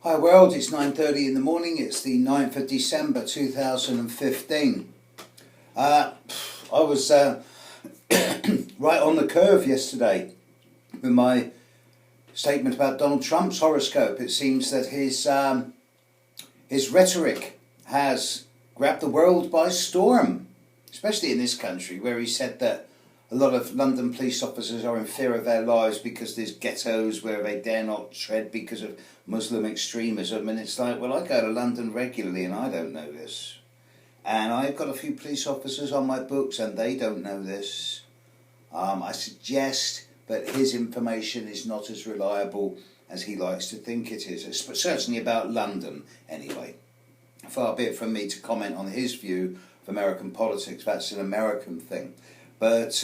Hi world, it's 9:30 in the morning, it's the 9th of December 2015. I was right on the curve yesterday with my statement about Donald Trump's horoscope. It seems that his rhetoric has grabbed the world by storm, especially in this country, where he said that a lot of London police officers are in fear of their lives because there's ghettos where they dare not tread because of Muslim extremism. And it's like, well, I go to London regularly and I don't know this. And I've got a few police officers on my books and they don't know this. I suggest that his information is not as reliable as he likes to think it is, but certainly about London anyway. Far be it from me to comment on his view of American politics. That's an American thing. But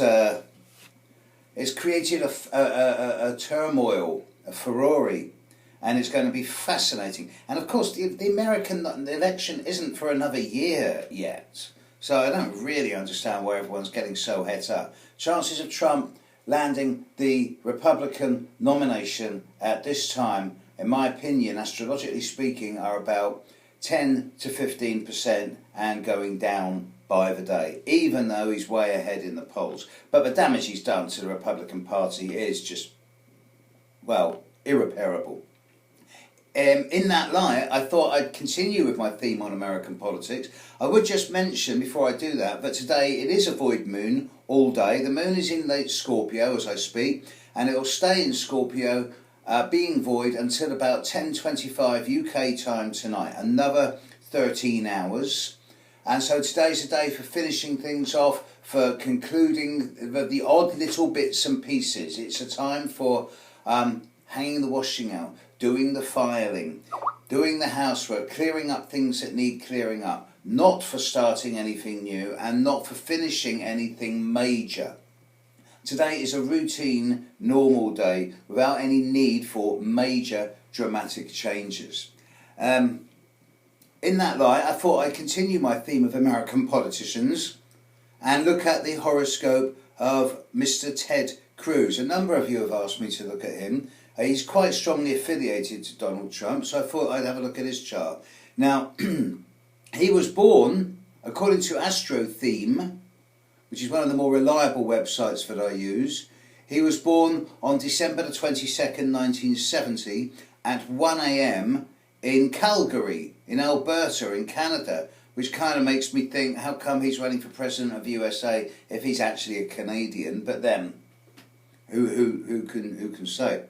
it's created a turmoil, a furore, and it's going to be fascinating. And of course, the American election isn't for another year yet. So I don't really understand why everyone's getting so het up. Chances of Trump landing the Republican nomination at this time, in my opinion, astrologically speaking, are about 10 to 15% and going down by the day, even though he's way ahead in the polls. But the damage he's done to the Republican Party is just, well, irreparable. In that light, I thought I'd continue with my theme on American politics. I would just mention, before I do that, today it is a void moon all day. The moon is in late Scorpio as I speak, and it will stay in Scorpio, being void until about 10:25 UK time tonight, another 13 hours. And so today's a day for finishing things off, for concluding the odd little bits and pieces. It's a time for hanging the washing out, doing the filing, doing the housework, clearing up things that need clearing up, not for starting anything new and not for finishing anything major. Today is a routine, normal day without any need for major dramatic changes. In that light, I thought I'd continue my theme of American politicians and look at the horoscope of Mr. Ted Cruz. A number of you have asked me to look at him. He's quite strongly affiliated to Donald Trump, so I thought I'd have a look at his chart. Now, he was born, according to Astro Theme, which is one of the more reliable websites that I use. He was born on December the 22nd, 1970 at 1 a.m. in Calgary, in Alberta, in Canada, which kind of makes me think, how come he's running for president of the USA if he's actually a Canadian? But then, who can say?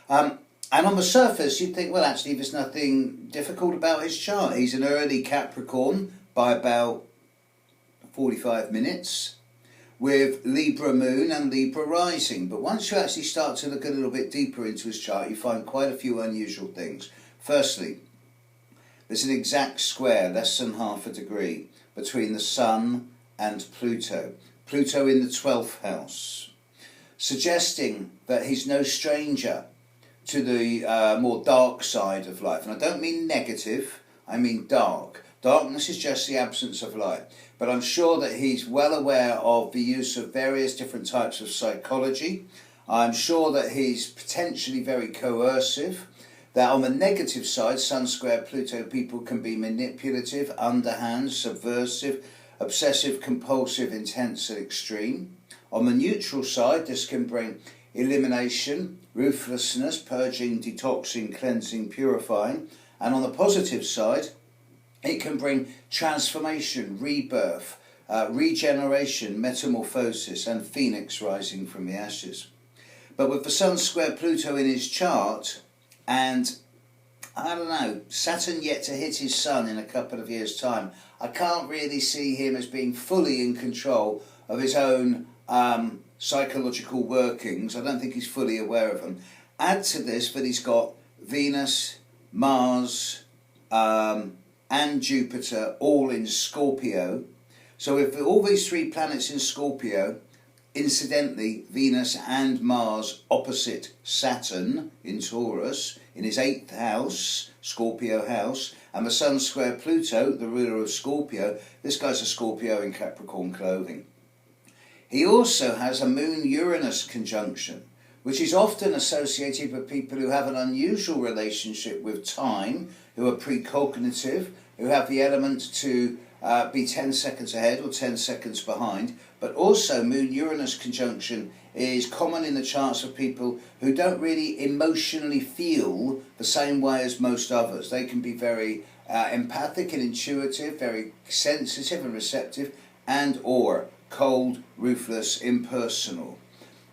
And on the surface, you'd think, well, actually, there's nothing difficult about his chart. He's an early Capricorn by about 45 minutes, with Libra moon and Libra rising. But once you actually start to look a little bit deeper into his chart, you find quite a few unusual things. Firstly, there's an exact square, less than half a degree, between the Sun and Pluto. Pluto in the 12th house, suggesting that he's no stranger to the more dark side of life. And I don't mean negative, I mean dark. Darkness is just the absence of light. But I'm sure that he's well aware of the use of various different types of psychology. I'm sure that he's potentially very coercive. That on the negative side, Sun square Pluto people can be manipulative, underhand, subversive, obsessive, compulsive, intense and extreme. On the neutral side, this can bring elimination, ruthlessness, purging, detoxing, cleansing, purifying. And on the positive side, it can bring transformation, rebirth, regeneration, metamorphosis and phoenix rising from the ashes. But with the Sun square Pluto in his chart, and I don't know, Saturn yet to hit his Sun in a couple of years' time, I can't really see him as being fully in control of his own psychological workings. I don't think he's fully aware of them. Add to this that he's got Venus, Mars, and Jupiter all in Scorpio. So if all these three planets in Scorpio, incidentally, Venus and Mars opposite Saturn in Taurus, in his 8th house, Scorpio house, and the Sun square Pluto, the ruler of Scorpio, this guy's a Scorpio in Capricorn clothing. He also has a Moon-Uranus conjunction, which is often associated with people who have an unusual relationship with time, who are precognitive, who have the element to be 10 seconds ahead or 10 seconds behind. But also Moon-Uranus conjunction is common in the charts of people who don't really emotionally feel the same way as most others. They can be very empathic and intuitive, very sensitive and receptive, and or cold, ruthless, impersonal.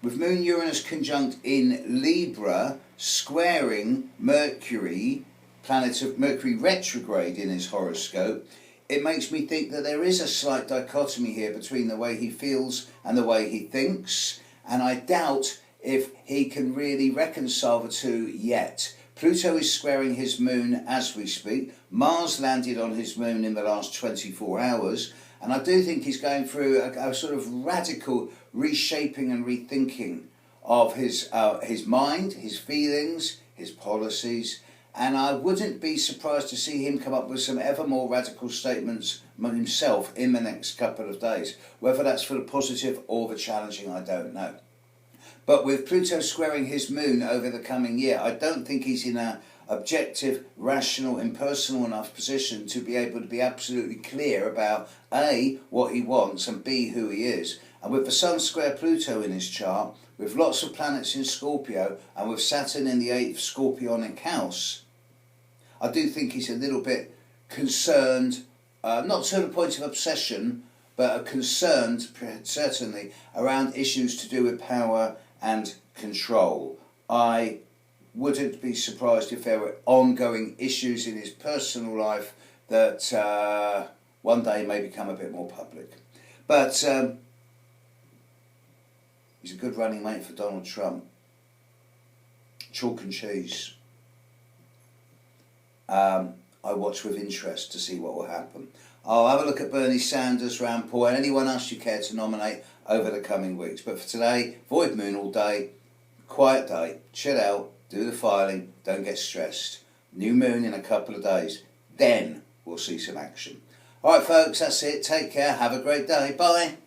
With Moon-Uranus conjunct in Libra, squaring Mercury, planet of Mercury retrograde in his horoscope, it makes me think that there is a slight dichotomy here between the way he feels and the way he thinks, and I doubt if he can really reconcile the two yet. Pluto is squaring his moon as we speak. Mars landed on his moon in the last 24 hours, and I do think he's going through a sort of radical reshaping and rethinking of his mind, his feelings, his policies, and I wouldn't be surprised to see him come up with some ever more radical statements himself in the next couple of days. Whether that's for the positive or the challenging, I don't know. But with Pluto squaring his moon over the coming year, I don't think he's in an objective, rational, impersonal enough position to be able to be absolutely clear about A, what he wants, and B, who he is. And with the Sun square Pluto in his chart, with lots of planets in Scorpio, and with Saturn in the 8th Scorpionic house, I do think he's a little bit concerned, not to the point of obsession, but concerned, certainly, around issues to do with power and control. I wouldn't be surprised if there were ongoing issues in his personal life that one day may become a bit more public. But he's a good running mate for Donald Trump. Chalk and cheese. I watch with interest to see what will happen. I'll have a look at Bernie Sanders, Rand Paul, and anyone else you care to nominate over the coming weeks. But for today, void moon all day, quiet day, chill out, do the filing, don't get stressed. New moon in a couple of days, then we'll see some action. Alright folks, that's it. Take care, have a great day, bye.